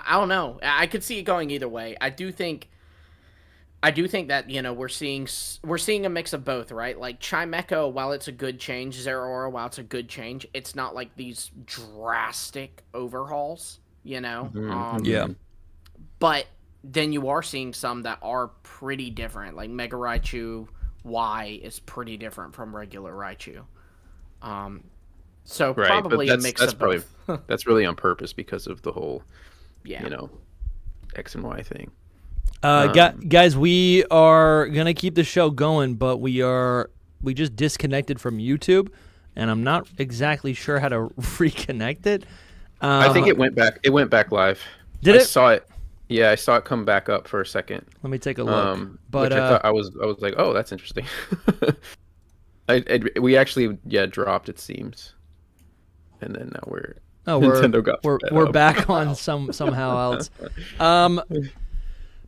I don't know. I could see it going either way. I do think that we're seeing a mix of both, right? Like Chimecho, while it's a good change, Zeraora, while it's a good change, it's not like these drastic overhauls, Yeah. But then you are seeing some that are pretty different. Like Mega Raichu Y is pretty different from regular Raichu. So Right, probably but a mix that's of probably both. that's really on purpose because of the whole, Yeah. X and Y thing. Guys, we are gonna keep the show going, but we just disconnected from YouTube, and I'm not exactly sure how to reconnect it. I think it went back. It went back live. Did I it? saw it. Yeah, I saw it come back up for a second. Let me take a look. Which I thought I was like, oh, that's interesting. We actually dropped, it seems, and then now we're Nintendo got we're back on somehow else.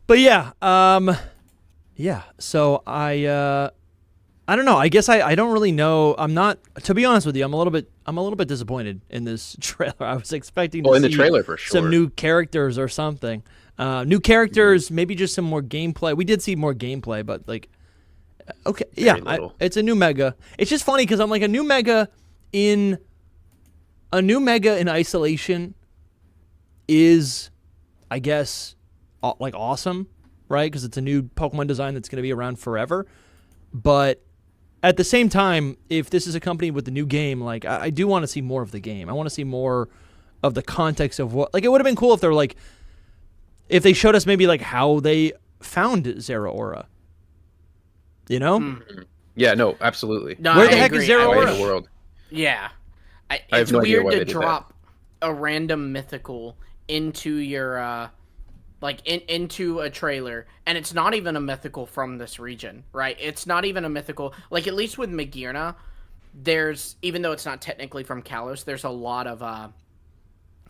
But yeah. So I don't know. I guess I don't really know. I'm not, to be honest with you. I'm a little bit disappointed in this trailer. I was expecting to in the see trailer for sure some new characters or something. New characters, maybe just some more gameplay. We did see more gameplay, but like, okay, it's a new Mega. It's just funny because I'm like a new Mega in isolation is, I guess, like awesome, right? Because it's a new Pokemon design that's going to be around forever. But at the same time, if this is accompanied with the new game, like I do want to see more of the game. I want to see more of the context of what. Like it would have been cool if they're like, if they showed us maybe like how they found Zeraora. Yeah, no, absolutely. No, Where the heck is Zeraora? In the world. Yeah. I It's have no idea weird why to they did drop a random mythical into your into a trailer, and it's not even a mythical from this region, right? It's not even a mythical, like at least with Magearna, there's, even though it's not technically from Kalos, there's a lot of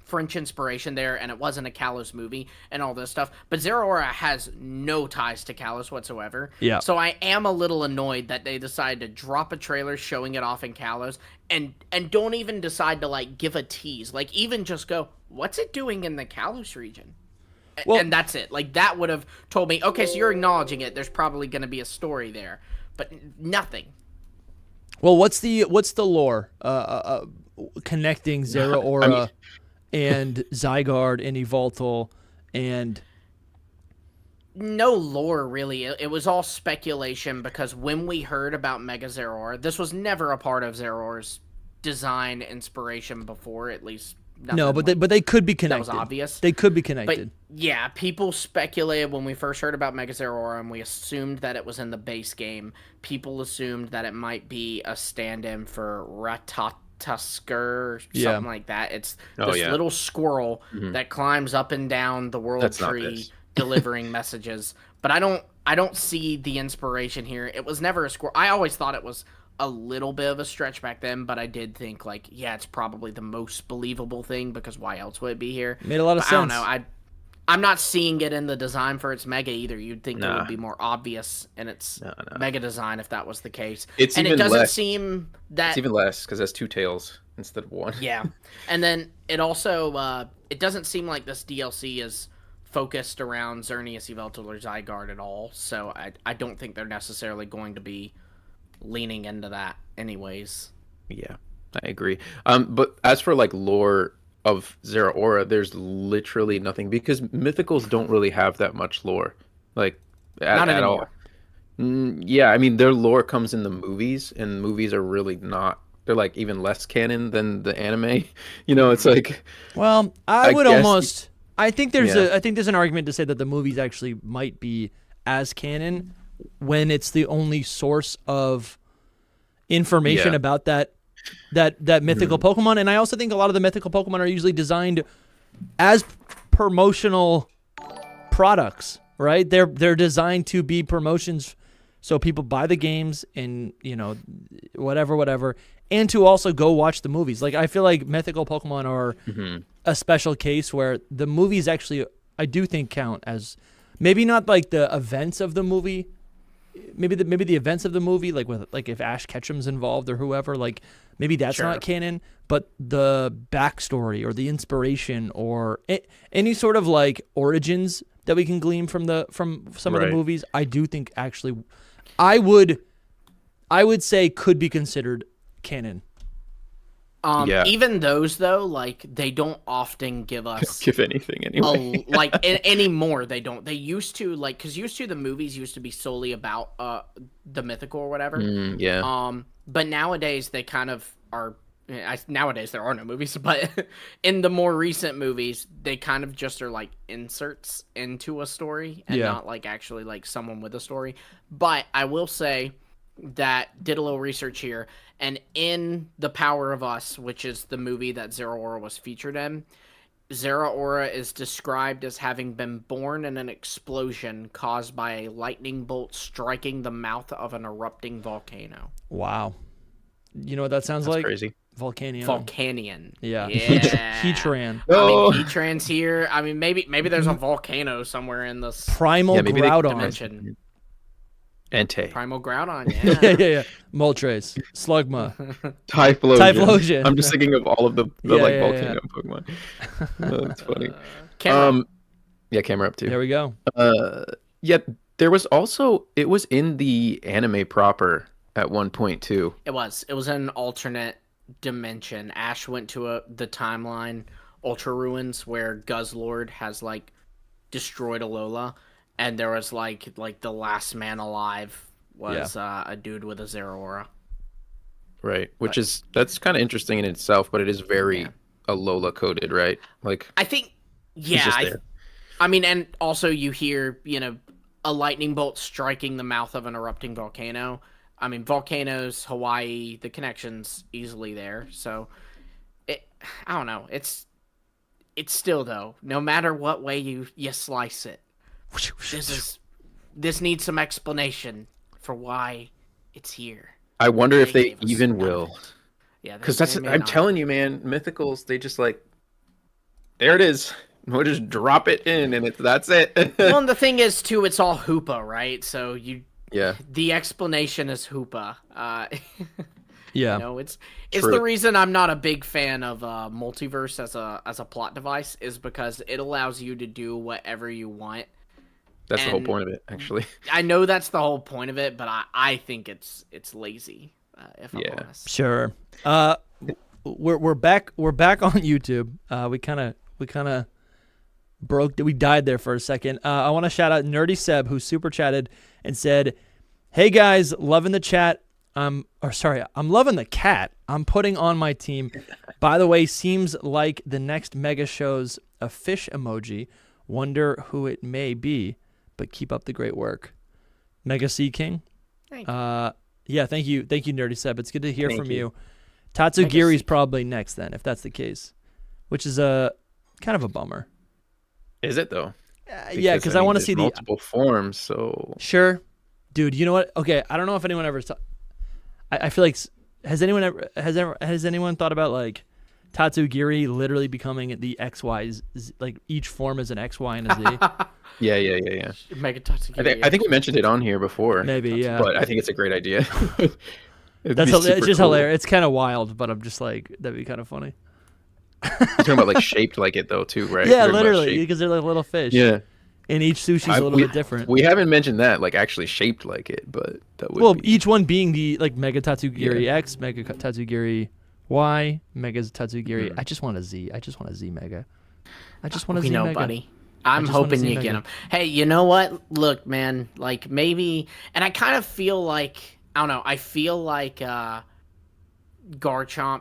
French inspiration there, and it wasn't a Kalos movie and all this stuff. But Zeraora has no ties to Kalos whatsoever. Yeah. So I am a little annoyed that they decided to drop a trailer showing it off in Kalos and don't even decide to like give a tease. Like even just go, what's it doing in the Kalos region? Well, and that's it. Like that would have told me, okay, so you're acknowledging it. There's probably going to be a story there, but nothing. Well, what's the lore connecting Zeraora and Zygarde and Evoltal and no lore really. It was all speculation because when we heard about Mega Zeraora, this was never a part of Zeraora's design inspiration before, at least. No, but they could be connected. That was obvious. They could be connected. But yeah, people speculated when we first heard about Mega Zeraora, and we assumed that it was in the base game. People assumed that it might be a stand-in for Ratatoskr, something like that. It's this little squirrel that climbs up and down the world tree, delivering messages. But I don't see the inspiration here. It was never a squirrel. I always thought it was a little bit of a stretch back then, but I did think like, yeah, it's probably the most believable thing because why else would it be here? Made a lot of sense. I don't know. I'm not seeing it in the design for its Mega either. You'd think it would be more obvious in its Mega design if that was the case. It doesn't seem that it's even less because it has two tails instead of one. Yeah, and then it also it doesn't seem like this DLC is focused around Xerneas, Yveltal, or Zygarde at all. So I don't think they're necessarily going to be leaning into that anyways. Yeah, I agree. But as for like lore of Zeraora, there's literally nothing because mythicals don't really have that much lore, like not at anymore. all. Yeah, I mean their lore comes in the movies, and movies are really not. They're like even less canon than the anime. It's like. Well, I think there's an argument to say that the movies actually might be as canon when it's the only source of information about that mythical Pokemon. And I also think a lot of the mythical Pokemon are usually designed as promotional products, right? They're designed to be promotions so people buy the games and, whatever, and to also go watch the movies. Like, I feel like mythical Pokemon are a special case where the movies actually, I do think, count as maybe not like the events of the movie maybe the events of the movie, like if Ash Ketchum's involved or whoever, like maybe that's not canon, but the backstory or the inspiration or any sort of like origins that we can glean from some of the movies, I do think actually, I would say could be considered canon. Even those though, like they don't often give us give anything anyway. Anymore they don't. They used to, like, because used to the movies used to be solely about the mythical or whatever. But nowadays they kind of are. Nowadays there are no movies, but in the more recent movies they kind of just are like inserts into a story and not like actually like someone with a story. But I will say that did a little research here, and in The Power of Us, which is the movie that Zeraora was featured in, Zeraora is described as having been born in an explosion caused by a lightning bolt striking the mouth of an erupting volcano. Wow. You know what that sounds like? Crazy. Volcanian. Yeah. Yeah. Heatran. I mean, Heatran's here. I mean, maybe there's a volcano somewhere in this Primal Groudon dimension. Entei. Primal Groudon, yeah. yeah. Moltres, Slugma, Typhlosion. I'm just thinking of all of the volcano Pokemon. That's funny. Camera. Camera up too. There we go. There was also, it was in the anime proper at one point too. It was an alternate dimension. Ash went to the timeline Ultra Ruins where Guzzlord has like destroyed Alola. And there was like the last man alive was a dude with a Zeraora. Right, that's kind of interesting in itself, but it is very Alola coded, right? Like I think, I mean, and also you hear a lightning bolt striking the mouth of an erupting volcano. I mean, volcanoes, Hawaii, the connection's easily there. So, I don't know. It's still though, no matter what way you slice it. This needs some explanation for why it's here. I wonder if they even will. Yeah, because I'm telling you, man, mythicals, they just like, there it is. We'll just drop it in, and that's it. Well, and the thing is too, it's all Hoopa, right? So the explanation is Hoopa. It's the reason I'm not a big fan of multiverse as a plot device is because it allows you to do whatever you want. That's the whole point of it, actually. I know that's the whole point of it, but I think it's lazy. If I'm honest. Sure. We're back on YouTube. We kind of we died there for a second. I want to shout out Nerdy Seb, who super chatted and said, "Hey guys, loving the chat. I'm loving the cat. I'm putting on my team. By the way, seems like the next mega show's a fish emoji. Wonder who it may be. But keep up the great work." Mega Sea King. Thank you. Thank you, Nerdy Seb. It's good to hear from you. Tatsugiri's probably next then, if that's the case, which is a kind of a bummer. Is it though? Because I want to see the multiple forms. So sure, dude. You know what? Okay, I don't know if anyone ever. I feel like has anyone thought about like Tatsugiri literally becoming the XYs, like each form is an XY and a Z? Yeah. Mega Tatsugiri. I think we mentioned it on here before. Maybe, yeah. But I think it's a great idea. It's just cool. Hilarious. It's kind of wild, but I'm just like, that'd be kind of funny. You're talking about like shaped like it though too, right? Yeah, literally, because they're like little fish. Yeah. And each sushi's a little bit different. We haven't mentioned that, like actually shaped like it, but that would each one being the like Mega Tatsugiri X, Mega Tatsugiri Y, Mega Tatsugiri. I just want a Z. I just want a Z Mega. I just want a Z Mega. Buddy. I'm hoping you get them. Hey, you know what? Look, man, like maybe, and I kind of feel like, I don't know, I feel like Garchomp,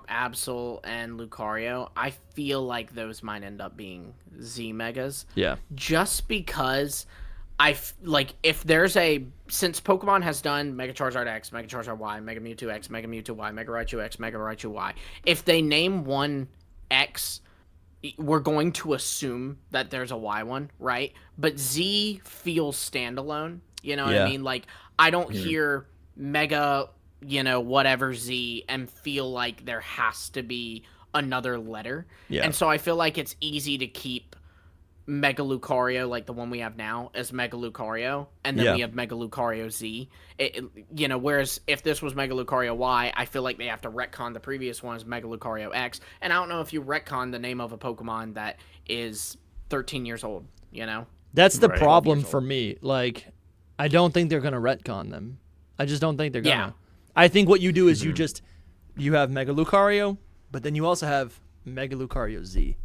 Absol, and Lucario, I feel like those might end up being Z Megas. Yeah. Just because if there's since Pokemon has done Mega Charizard X, Mega Charizard Y, Mega Mewtwo X, Mega Mewtwo Y, Mega Raichu X, Mega Raichu Y, if they name one X, we're going to assume that there's a Y one, right? But Z feels standalone. You know what I mean? Like, I don't hear Mega, whatever Z and feel like there has to be another letter. Yeah. And so I feel like it's easy to keep Mega Lucario, like the one we have now, as Mega Lucario, and then we have Mega Lucario Z. Whereas if this was Mega Lucario Y, I feel like they have to retcon the previous one as Mega Lucario X. And I don't know if you retcon the name of a Pokemon that is 13 years old, That's the problem for me. Like, I don't think they're going to retcon them. I just don't think they're going to. I think what you do is you have Mega Lucario, but then you also have Mega Lucario Z.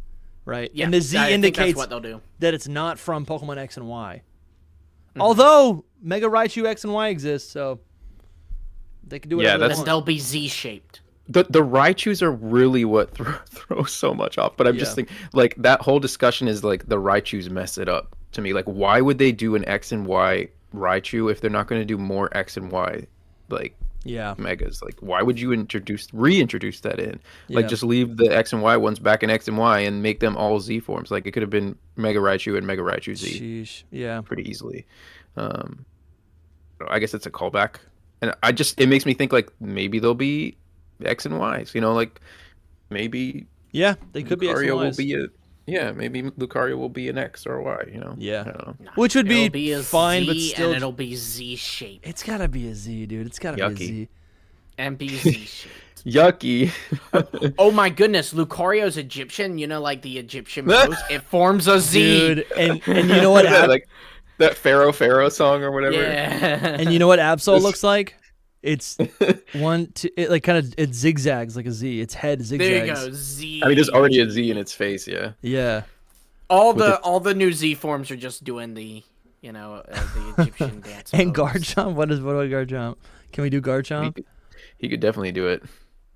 Right, yeah, and the Z indicates what they'll do. That it's not from Pokemon X and Y. Although Mega Raichu X and Y exists, so they can do whatever they want. They'll be Z-shaped. The Raichus are really what throws so much off. But I'm just thinking, like, that whole discussion is like the Raichus mess it up to me. Like, why would they do an X and Y Raichu if they're not going to do more X and Y, like, Megas? Like, why would you reintroduce that in? Like, just leave the X and Y ones back in X and Y and make them all Z forms. Like, it could have been Mega Raichu and Mega Raichu Z. Sheesh. Yeah, pretty easily. I guess it's a callback, and it makes me think like maybe they'll be X and Y's. Like maybe they could be X and Y's. Maybe Lucario will be an X or a Y. I don't know. Which would be fine, Z, but still, and it'll be Z shaped. It's gotta be a Z, dude. It's gotta be a Z. And be Z shaped. Yucky. Oh my goodness, Lucario's Egyptian. Like the Egyptian pose. It forms a Z. Dude, and you know what? Like that Pharaoh song or whatever. Yeah. And you know what Absol looks like? It's it zigzags like a Z. Its head zigzags. There you go, Z. I mean, there's already a Z in its face. Yeah. Yeah. All the new Z forms are just doing the the Egyptian dance. And Garchomp, what about Garchomp? Can we do Garchomp? He could definitely do it.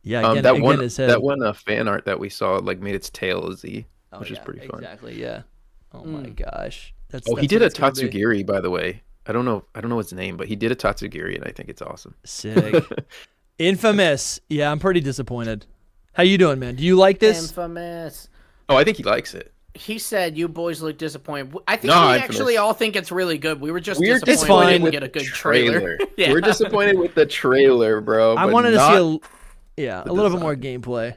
Yeah, again, his head. That one fan art that we saw like made its tail a Z, which is pretty fun. Exactly. Yeah. Oh my gosh. He did a Tatsugiri, by the way. I don't know his name, but he did a Tatsugiri, and I think it's awesome. Sick. Infamous. Yeah, I'm pretty disappointed. How you doing, man? Do you like this? Infamous. Oh, I think he likes it. He said you boys look disappointed. I think we actually all think it's really good. We were just disappointed we didn't get a good trailer. We're disappointed with the trailer, bro. I wanted to see a little bit more gameplay.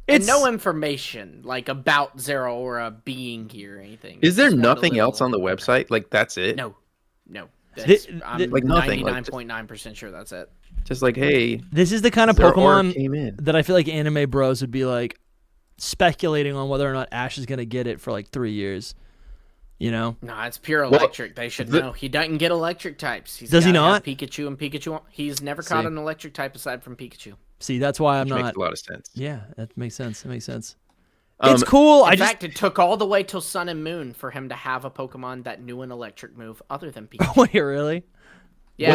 It's no information like about Zeraora being here or anything. Is there nothing else on the website? Like that's it? No. I'm like nothing. 99.9% sure that's it. Just like, hey, this is the kind of Pokemon that I feel like anime bros would be like speculating on whether or not Ash is gonna get it for like 3 years. No, it's pure electric. They should know. He doesn't get electric types. Does he not? Pikachu and Pikachu. He's never caught an electric type aside from Pikachu. See, that's why I'm not. Makes a lot of sense. Yeah, that makes sense. It makes sense. It's cool. In fact, it took all the way till Sun and Moon for him to have a Pokemon that knew an electric move other than Pikachu. Wait, really? Yeah,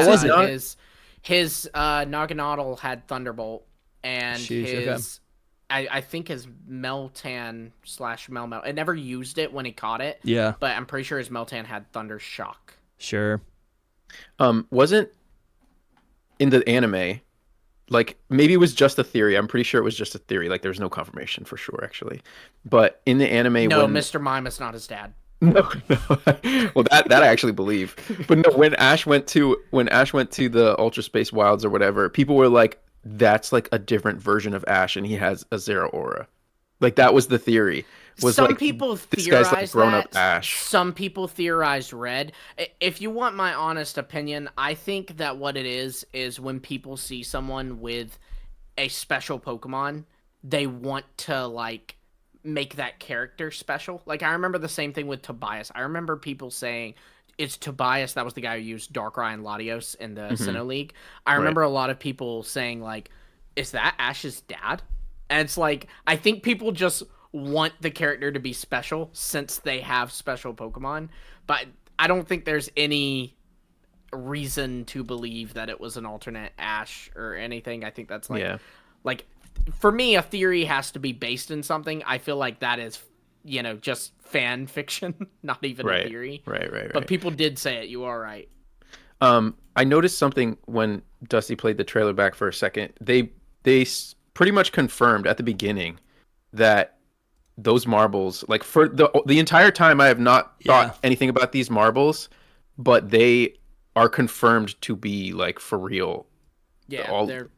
his Naganadel had Thunderbolt, and I think his Meltan / Melmetal. It never used it when he caught it. Yeah, but I'm pretty sure his Meltan had Thunder Shock. Sure. Wasn't in the anime. Like, maybe it was just a theory. I'm pretty sure it was just a theory. Like, there's no confirmation for sure, actually. But in the anime, Mr. Mime is not his dad. No. Well, that I actually believe. But no, when Ash went to the Ultra Space Wilds or whatever, people were like, "That's like a different version of Ash, and he has a Zeraora." Like that was the theory. Some people theorized like grown-up Ash. Some people theorized Red. If you want my honest opinion, I think that what it is when people see someone with a special Pokemon, they want to like make that character special. Like I remember the same thing with Tobias. I remember people saying it's Tobias. That was the guy who used Darkrai and Latios in the Sinnoh League. I remember a lot of people saying like, "Is that Ash's dad?" And it's like I think people just want the character to be special since they have special Pokemon, but I don't think there's any reason to believe that it was an alternate Ash or anything. I think that's like for me, a theory has to be based in something. I feel like that is, just fan fiction, not even a theory. Right. But people did say it. You are right. I noticed something when Dusty played the trailer back for a second. They pretty much confirmed at the beginning that those marbles, like for the entire time, I have not thought anything about these marbles, but they are confirmed to be like for real Yeah,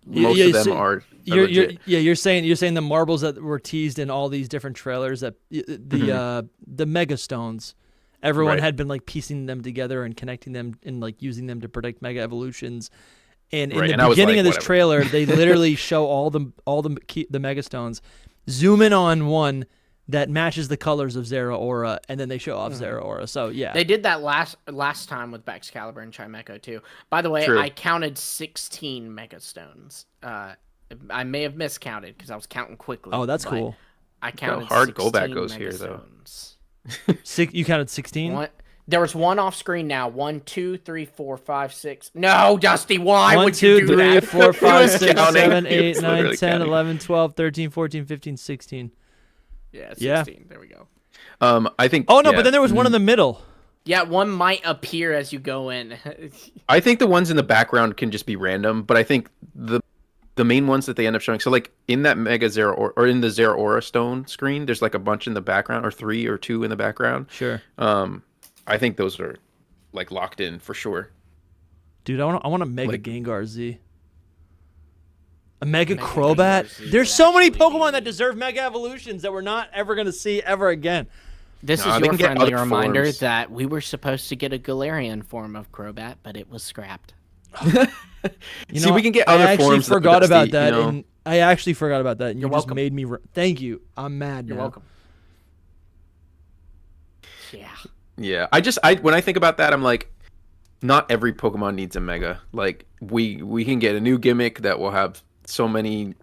most of them are legit. You're saying the marbles that were teased in all these different trailers, that the Mega Stones, everyone had been like piecing them together and connecting them and like using them to predict Mega Evolutions. And in the beginning of this trailer, they literally show all the Mega Stones, zoom in on one that matches the colors of Zeraora, and then they show off Zeraora. So yeah, they did that last time with Baxcalibur and Chimecho too. By the way, I counted 16 Mega Stones. I may have miscounted because I was counting quickly. Oh, that's cool. I counted. How hard 16 go back goes Mega here Stones. though. You counted 16. There was one off screen now. 1, 2, 3, 4, 5, 6. No, Dusty, why 1, would you 2, do 3, that? 4, 5, 6, counting. 7, He 8, was 9, literally 10, counting. 11, 12, 13, 14, 15, 16. Yeah, 16. There we go. I think. Oh no, but then there was one in the middle. Yeah, one might appear as you go in. I think the ones in the background can just be random, but I think the main ones that they end up showing. So like in that Mega Zeraora or in the Zeraora stone screen, there's like a bunch in the background, or 3 or 2 in the background. Sure. I think those are like locked in for sure. Dude, I want a Mega Gengar Z. A Mega Crobat. There's so many Pokemon that deserve Mega Evolutions that we're not ever going to see ever again. This is your friendly reminder that we were supposed to get a Galarian form of Crobat, but it was scrapped. See, we can get other forms. I actually forgot about that. And I actually forgot about that. And You're you welcome. just made me. Thank you. I'm mad now. You're welcome. Yeah. Yeah. When I think about that, I'm like, not every Pokemon needs a Mega. Like we can get a new gimmick that will have so many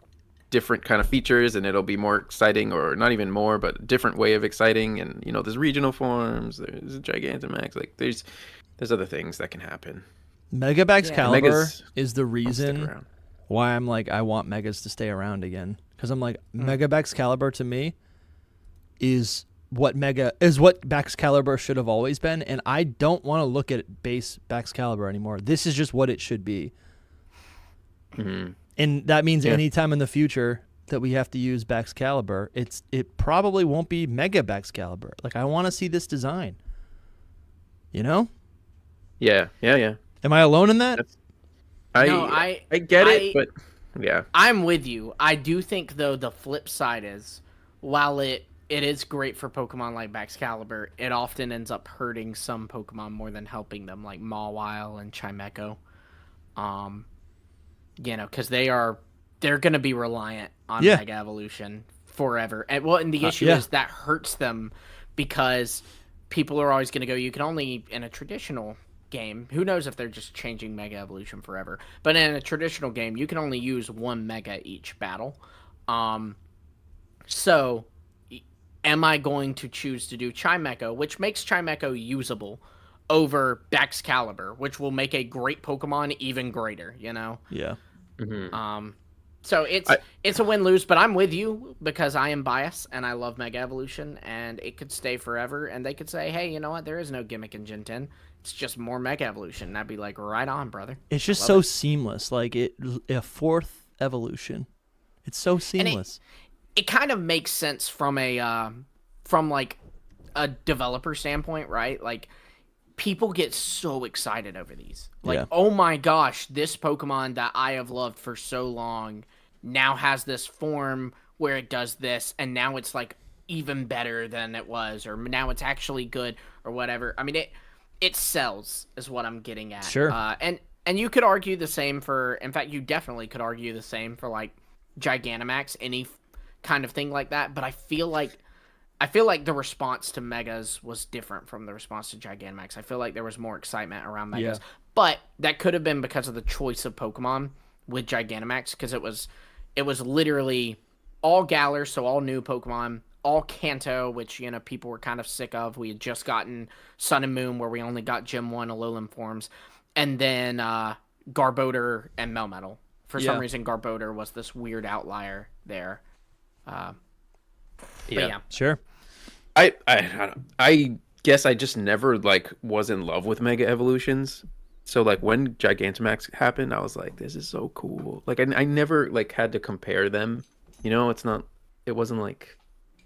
different kind of features, and it'll be more exciting, or not even more, but a different way of exciting. And there's regional forms, there's Gigantamax, like there's other things that can happen. Mega Baxcalibur is the reason why I'm like, I want Megas to stay around again, because I'm like, Mega Baxcalibur to me is what Baxcalibur should have always been, and I don't want to look at base Baxcalibur anymore. This is just what it should be. And that means anytime in the future that we have to use Baxcalibur, it probably won't be Mega Baxcalibur. Like, I want to see this design. Yeah. Am I alone in that? I get it, but yeah. I'm with you. I do think, though, the flip side is, while it is great for Pokemon like Baxcalibur, it often ends up hurting some Pokemon more than helping them, like Mawile and Chimecho. Because they're going to be reliant on Mega Evolution forever. And the issue is that hurts them, because people are always going to go, you can only, in a traditional game, who knows if they're just changing Mega Evolution forever, but in a traditional game, you can only use one Mega each battle. So, am I going to choose to do Chimecho, which makes Chimecho usable, over Baxcalibur, which will make a great Pokemon even greater, Yeah. So it's a win-lose, but I'm with you because I am biased and I love Mega Evolution, and it could stay forever, and they could say, hey, you know what, there is no gimmick in Gen 10. It's just more Mega Evolution. And I'd be like, right on, brother. It's just so seamless, like a 4th evolution. It's so seamless. It kind of makes sense from a developer standpoint, right? Like, people get so excited over these. Like, oh my gosh, this Pokemon that I have loved for so long now has this form where it does this, and now it's like even better than it was, or now it's actually good, or whatever. I mean, it sells is what I'm getting at. Sure. And you could argue the same for, in fact, you definitely could argue the same for like Gigantamax, any kind of thing like that. But I feel like the response to Megas was different from the response to Gigantamax. I feel like there was more excitement around Megas. Yeah. But that could have been because of the choice of Pokemon with Gigantamax, because it was literally all Galar, so all new Pokemon, all Kanto, which, people were kind of sick of. We had just gotten Sun and Moon, where we only got Gym 1 Alolan forms, and then Garbodor and Melmetal. For some reason, Garbodor was this weird outlier there. Yeah. Sure. I guess I just never was in love with Mega Evolutions. So when Gigantamax happened, I was like, this is so cool. I never had to compare them. It wasn't like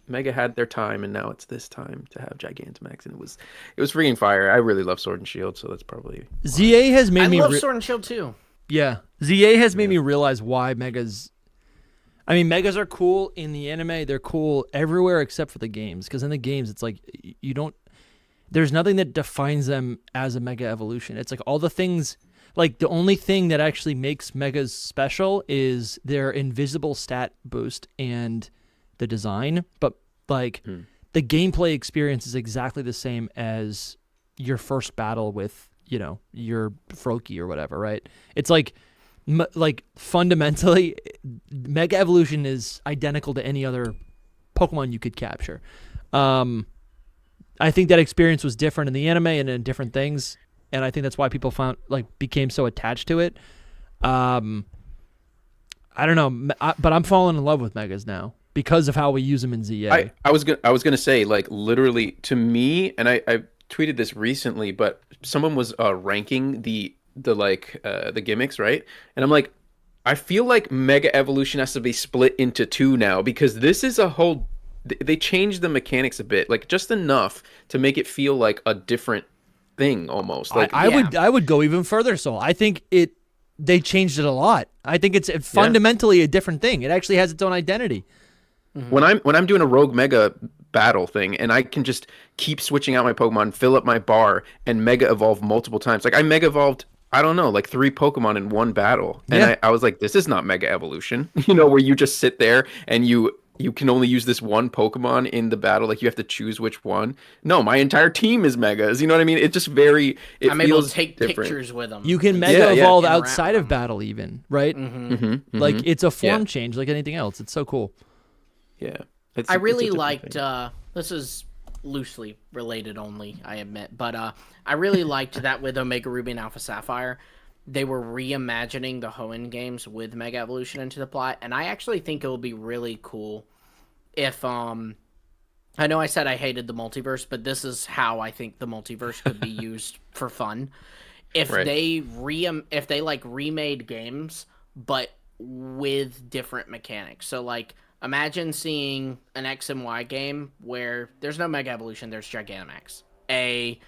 Mega had their time and now it's this time to have Gigantamax, and it was freaking fire. I really love Sword and Shield, so that's probably ZA has made me love Sword and Shield too. Yeah. ZA has made me realize why Megas... I mean, Megas are cool in the anime. They're cool everywhere except for the games. Because in the games, it's like, you don't... There's nothing that defines them as a Mega Evolution. It's like all the things... Like, the only thing that actually makes Megas special is their invisible stat boost and the design. But, like, the gameplay experience is exactly the same as your first battle with, your Froakie or whatever, right? It's like fundamentally, Mega Evolution is identical to any other Pokemon you could capture. I think that experience was different in the anime and in different things, and I think that's why people became so attached to it. I don't know, but I'm falling in love with Megas now because of how we use them in ZA. I was gonna say, like, literally to me, and I tweeted this recently, but someone was ranking the gimmicks, right? And I'm like, I feel like Mega Evolution has to be split into two now, because this is a whole... They changed the mechanics a bit, like just enough to make it feel like a different thing almost. Like I would go even further. So I think they changed it a lot. I think it's fundamentally a different thing. It actually has its own identity. When I'm doing a Rogue Mega battle thing, and I can just keep switching out my Pokemon, fill up my bar, and Mega Evolve multiple times. Like, I Mega Evolved, I don't know, like 3 Pokemon in one battle. And I was like, this is not Mega Evolution. Where you just sit there and you can only use this one Pokemon in the battle. Like, you have to choose which one. No, my entire team is Megas. You know what I mean? It's just I'm able to take pictures with them. You can Mega Evolve outside of battle even, right? Like, it's a form change like anything else. It's so cool. Yeah. I really liked, this is loosely related only, I admit, but I really liked that with Omega Ruby and Alpha Sapphire, they were reimagining the Hoenn games with Mega Evolution into the plot, and I actually think it would be really cool if, I know I said I hated the multiverse, but this is how I think the multiverse could be used for fun. If they remade games, but with different mechanics. So, like, imagine seeing an X and Y game where there's no Mega Evolution, there's Gigantamax. A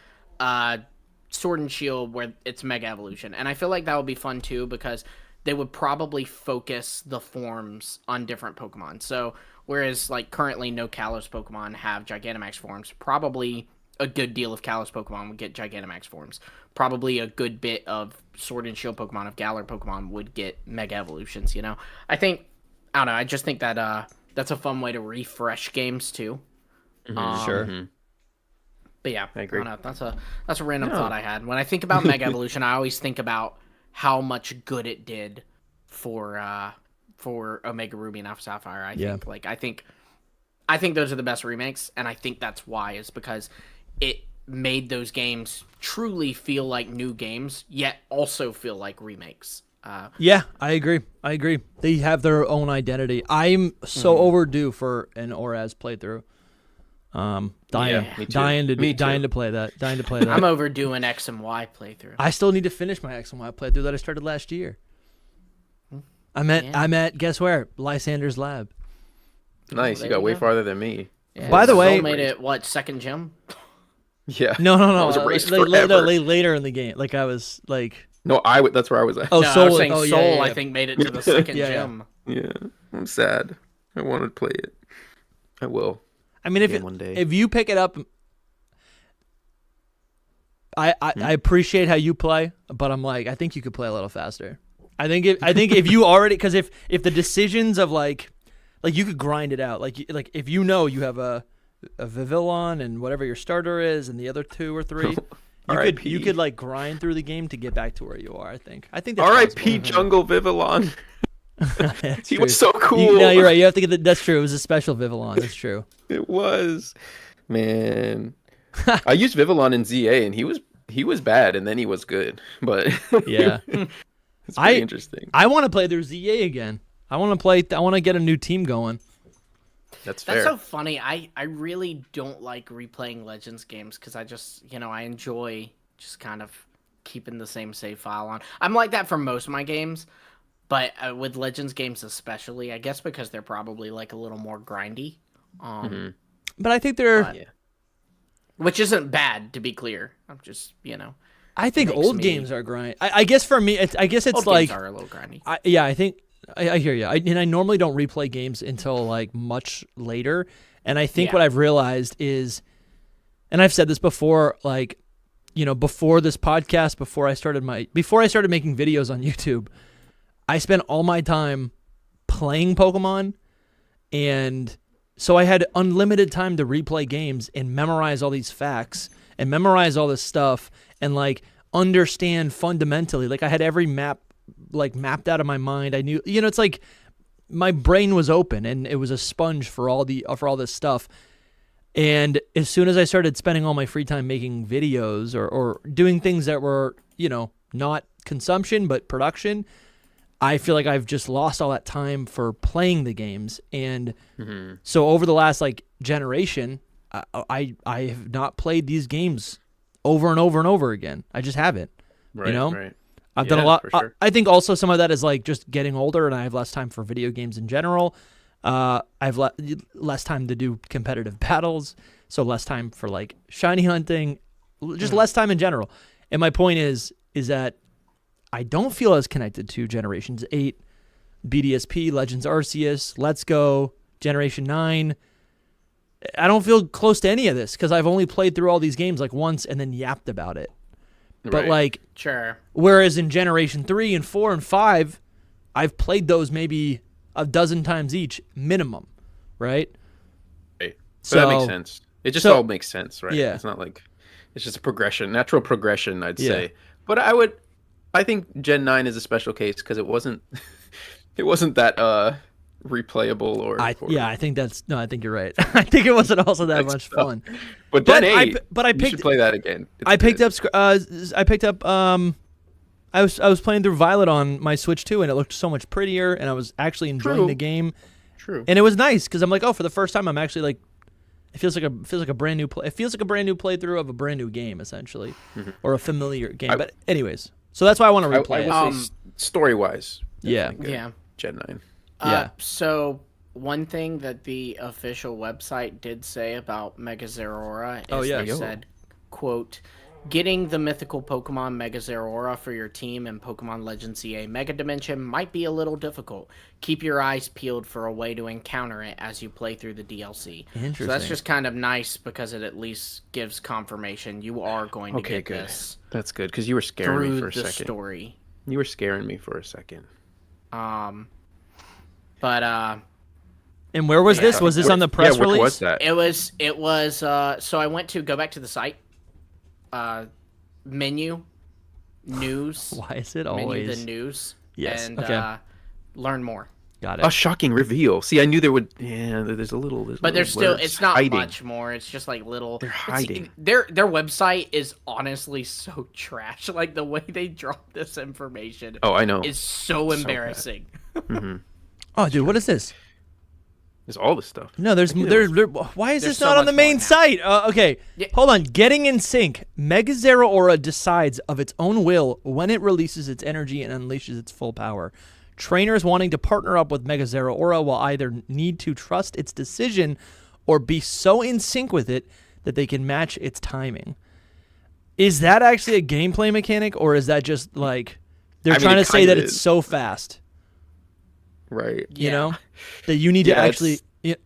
Sword and Shield where it's Mega Evolution. And I feel like that would be fun too, because they would probably focus the forms on different Pokemon. So, whereas, like, currently no Kalos Pokemon have Gigantamax forms, probably a good deal of Kalos Pokemon would get Gigantamax forms. Probably a good bit of Sword and Shield Pokemon, of Galar Pokemon, would get Mega Evolutions, I don't know. I just think that that's a fun way to refresh games too. Sure. But yeah, I agree. don't know. That's a random thought I had. When I think about Mega Evolution, I always think about how much good it did for Omega Ruby and Alpha Sapphire. I think those are the best remakes, and I think that's why, is because it made those games truly feel like new games, yet also feel like remakes. Yeah, I agree. They have their own identity. I'm so overdue for an Oraz playthrough. Dying to play that. I'm overdue an X and Y playthrough. I still need to finish my X and Y playthrough that I started last year. I'm at guess where? Lysander's lab. Nice. You got way farther than me. Yeah, by the way, made it second gym? Yeah. No. It was a race forever. Later in the game. Like, I was like. No, that's where I was at. Oh, no, Soul. I was saying Soul. I think made it to the second gym. Yeah, I'm sad. I want to play it. I will. I mean, if you pick it up, I appreciate how you play, but I'm like, I think you could play a little faster. I think if you already, because if the decisions of like you could grind it out, like if you have a Vivillon and whatever your starter is, and the other 2 or 3. You could like grind through the game to get back to where you are. I think that's R.I.P. Jungle Vivillon. He was so cool. No, you're right. You have to get that's true. It was a special Vivillon. That's true. It was, man. I used Vivillon in ZA, and he was bad, and then he was good. But yeah, it's pretty interesting. I want to play their ZA again. I want to get a new team going. That's fair. That's so funny. I really don't like replaying Legends games, because I just, I enjoy just kind of keeping the same save file on. I'm like that for most of my games, but with Legends games especially, I guess because they're probably like a little more grindy. But I think they're... Which isn't bad, to be clear. I'm just, I think old games are grind. I guess for me, it's old like games are a little grindy. I think I hear you. And I normally don't replay games until like much later. And I think what I've realized is, and I've said this before, like, you know, before this podcast, before I started making videos on YouTube, I spent all my time playing Pokemon, and so I had unlimited time to replay games and memorize all these facts and memorize all this stuff and like understand fundamentally. Like I had every map like mapped out of my mind. I knew, you know, it's like my brain was open and it was a sponge for all this stuff. And as soon as I started spending all my free time making videos or doing things that were, you know, not consumption but production, I feel like I've just lost all that time for playing the games. And so over the last like generation, I have not played these games over and over and over again. I just haven't. Right, you know? Right. I've done a lot. Sure. I think also some of that is like just getting older and I have less time for video games in general. I have less time to do competitive battles, so less time for like shiny hunting, just less time in general. And my point is that I don't feel as connected to Generations 8, BDSP, Legends Arceus, Let's Go, Generation 9. I don't feel close to any of this because I've only played through all these games like once and then yapped about it. But like, sure. Whereas in Generation 3 and 4 and 5, I've played those maybe a dozen times each minimum, right? Right. So that makes sense. It just all makes sense, right? Yeah. It's not like it's just a progression, natural progression, I'd say. But I think Gen 9 is a special case because it wasn't that replayable or I think I think you're right. I think it wasn't also that much fun. But Gen 8, you should play that again. I picked up I was playing through Violet on my Switch too, and it looked so much prettier, and I was actually enjoying the game. True. And it was nice because I'm like, oh, for the first time, I'm actually like, it feels like a brand new play. It feels like a brand new playthrough of a brand new game, essentially, or a familiar game. But anyways, so that's why I want to replay it. Story wise, yeah. Gen 9. So one thing that the official website did say about Mega Zeraora is they said, quote, getting the mythical Pokemon Mega Zeraora for your team in Pokemon Legends CA Mega Dimension might be a little difficult. Keep your eyes peeled for a way to encounter it as you play through the DLC. Interesting. So that's just kind of nice because it at least gives confirmation you are going to get this. That's good because you were scaring me for a second. Story. You were scaring me for a second. And where was this? Was this on the press release? Where was that? It was so I went to go back to the site. Menu, news. Why is it always menu, the news? Yes. And learn more. Got it. A shocking reveal. See, I knew there would. Yeah, there's a little. But there's still. It's not hiding. Much more. It's just like little. They're hiding. Their website is honestly so trash. Like the way they drop this information. Oh, I know. Is so embarrassing. Oh, dude, what is this? There's all this stuff. No, why is this not on the main site? Okay, hold on. Getting in sync. Mega Zeraora decides of its own will when it releases its energy and unleashes its full power. Trainers wanting to partner up with Mega Zeraora will either need to trust its decision or be so in sync with it that they can match its timing. Is that actually a gameplay mechanic, or is that just like they're trying to say that it's so fast? Right. You know? That you need to actually...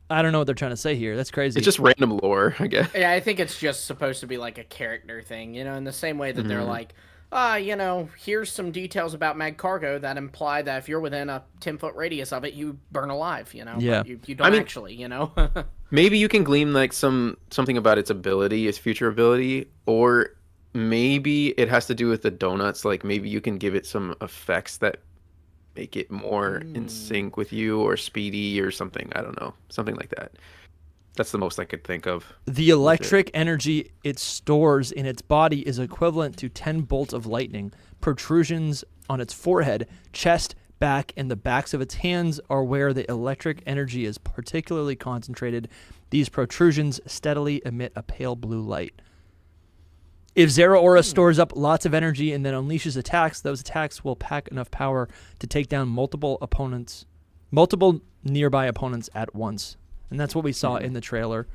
I don't know what they're trying to say here. That's crazy. It's just random lore, I guess. Yeah, I think it's just supposed to be like a character thing, you know, in the same way that they're like, you know, here's some details about Mag Cargo that imply that if you're within a 10-foot radius of it, you burn alive, you know? Yeah. But you don't actually, you know? Maybe you can glean like something about its ability, its future ability, or maybe it has to do with the donuts. Like maybe you can give it some effects that make it more in sync with you or speedy or something. I don't know. Something like that. That's the most I could think of. The electric energy it stores in its body is equivalent to 10 bolts of lightning. Protrusions on its forehead, chest, back, and the backs of its hands are where the electric energy is particularly concentrated. These protrusions steadily emit a pale blue light. If Zeraora stores up lots of energy and then unleashes attacks, those attacks will pack enough power to take down multiple nearby opponents at once. And that's what we saw in the trailer.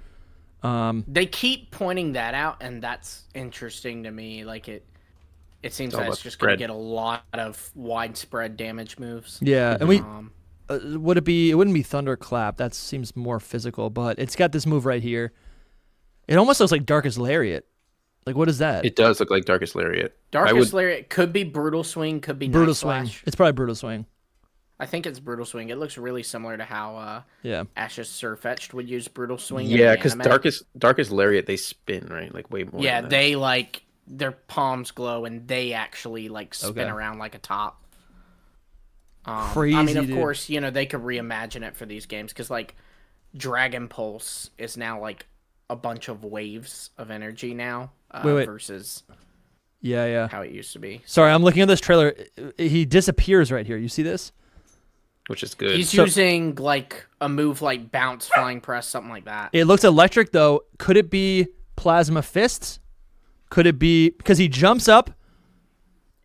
They keep pointing that out, and that's interesting to me. Like It seems that it's just going to get a lot of widespread damage moves. Yeah, and it wouldn't be Thunderclap. That seems more physical, but it's got this move right here. It almost looks like Darkest Lariat. Like, what is that? It does look like Darkest Lariat. Darkest Lariat could be Brutal Swing, could be Brutal Night Swing. Slash. It's probably Brutal Swing. I think it's Brutal Swing. It looks really similar to how Ash's Sirfetch'd would use Brutal Swing. Yeah, because Darkest Lariat, they spin, right? Like way more. Yeah, they like their palms glow and they actually like spin around like a top. Crazy. I mean, of course, you know, they could reimagine it for these games because like Dragon Pulse is now like a bunch of waves of energy now versus how it used to be. Sorry, I'm looking at this trailer. He disappears right here. You see this? Which is good. He's using like a move like Bounce, Flying Press, something like that. It looks electric though. Could it be Plasma Fists? Could it be because he jumps up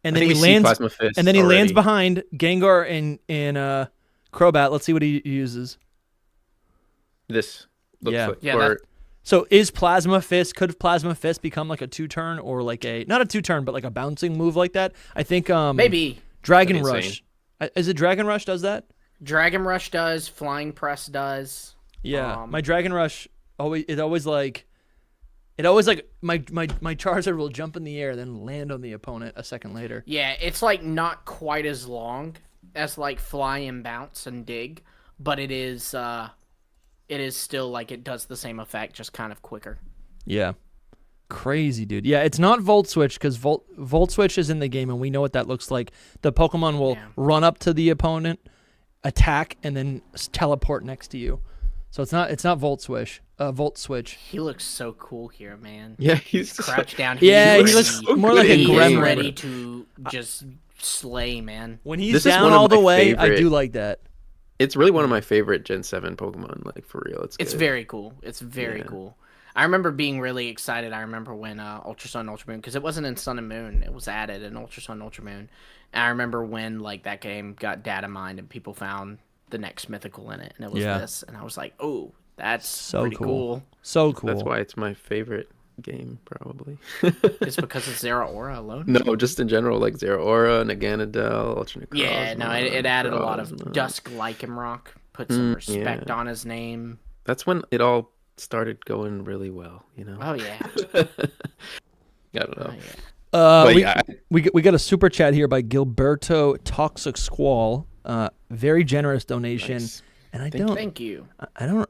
and then he lands and then he lands behind Gengar and Crobat. Let's see what he uses. This looks like so is Plasma Fist, could Plasma Fist become like a 2-turn or like not a 2-turn but like a bouncing move like that? I think maybe Dragon Rush. Is it Dragon Rush does that? Dragon Rush does, Flying Press does. Yeah, my Dragon Rush always like my Charizard will jump in the air then land on the opponent a second later. Yeah, it's like not quite as long as like Fly and Bounce and Dig, but it is still like it does the same effect, just kind of quicker. Yeah. Crazy, dude. Yeah, it's not Volt Switch because Volt Switch is in the game and we know what that looks like. The Pokemon will run up to the opponent, attack, and then teleport next to you. So it's not Volt Switch. Volt Switch. He looks so cool here, man. Yeah, he's crouched down. He looks more like a gremlin. Ready to just slay, man. When he's down all the way, I do like that. It's really one of my favorite Gen 7 Pokemon, like for real. It's very cool. It's very cool. I remember being really excited. I remember when Ultra Sun, Ultra Moon, because it wasn't in Sun and Moon. It was added in Ultra Sun, Ultra Moon. And I remember when like that game got data mined and people found the next mythical in it, and it was this. And I was like, oh, that's so pretty cool. So cool. That's why it's my favorite game, probably. It's because of Zeraora alone? No, just in general, like Zeraora, Naganadel, Ultra Necrozma. Yeah, no, it added a lot of Dusk Lycanroc, put some respect on his name. That's when it all started going really well, you know? Oh, yeah. I don't know. We got a super chat here by Gilberto Toxic Squall. Very generous donation. Nice. And thank you. I don't.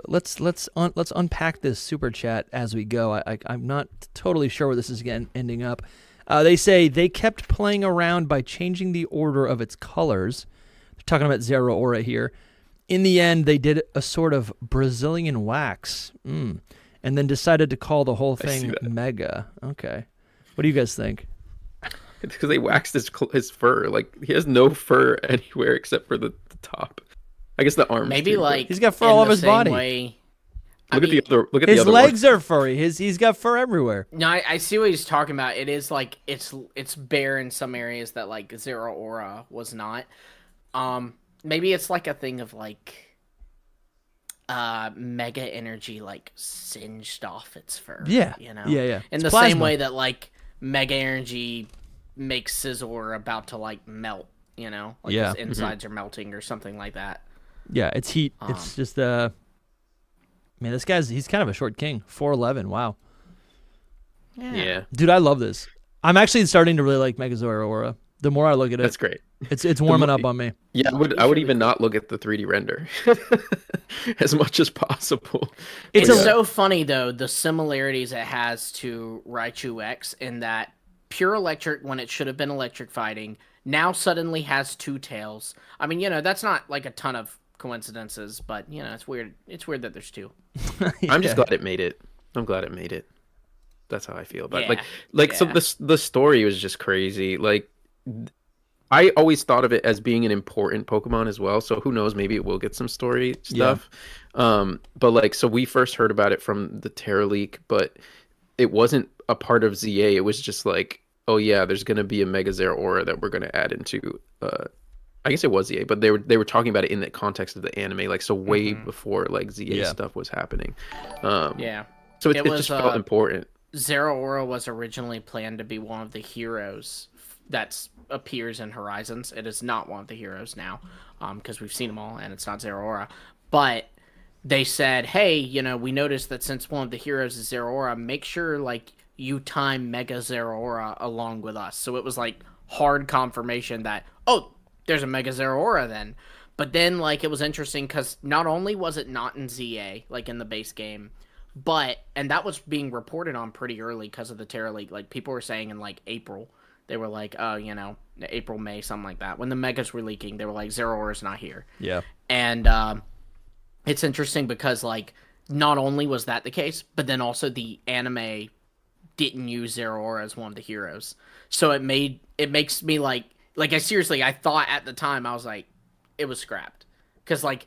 Let's unpack this super chat as we go. I'm not totally sure where this is ending up. They say they kept playing around by changing the order of its colors. They're talking about Zeraora here. In the end, they did a sort of Brazilian wax, and then decided to call the whole thing Mega. Okay, what do you guys think? It's because they waxed his fur. Like he has no fur anywhere except for the top. I guess the arms. Maybe like he's got fur all over his body. Look at the other. His legs are furry. He's got fur everywhere. No, I see what he's talking about. It is like it's bare in some areas that like Zeraora was not. Maybe it's like a thing of like mega energy like singed off its fur. Yeah. You know? Yeah. In the same way that like mega energy makes Scizor about to like melt, you know? Like his insides are melting or something like that. Yeah, it's heat. It's just man, he's kind of a short king. 4'11". Wow. Yeah. Dude, I love this. I'm actually starting to really like Mega Zeraora. The more I look at it, that's great. It's warming up on me. Yeah, I would even not look at the 3D render as much as possible. It's so funny though, the similarities it has to Raichu X in that pure electric when it should have been electric fighting now suddenly has two tails. I mean, you know, that's not like a ton of coincidences, but you know, it's weird. It's weird that there's two. I'm just glad it made it. I'm glad it made it. That's how I feel. But so the story was just crazy. Like I always thought of it as being an important Pokemon as well. So who knows? Maybe it will get some story stuff. But like, so we first heard about it from the Terra leak, but it wasn't a part of ZA. It was just like, oh yeah, there's gonna be a Mega Zeraora that we're gonna add into. I guess it was ZA, but they were talking about it in the context of the anime, like so way before like ZA stuff was happening. So it just felt important. Zeraora was originally planned to be one of the heroes that appears in Horizons. It is not one of the heroes now, because we've seen them all, and it's not Zeraora. But they said, hey, we noticed that since one of the heroes is Zeraora, make sure, like, you time Mega Zeraora along with us. So it was, like, hard confirmation that, oh, there's a Mega Zeraora then. But then, like, it was interesting because not only was it not in ZA, like, in the base game, and that was being reported on pretty early because of the Terra League. Like, people were saying in, like, April, they were like, oh, April, May, something like that. When the Megas were leaking, they were like, Zeraora's not here. Yeah. And it's interesting because, like, not only was that the case, but then also the anime didn't use Zeraora as one of the heroes. So it makes me, like, I thought at the time, I was like, it was scrapped. Because, like,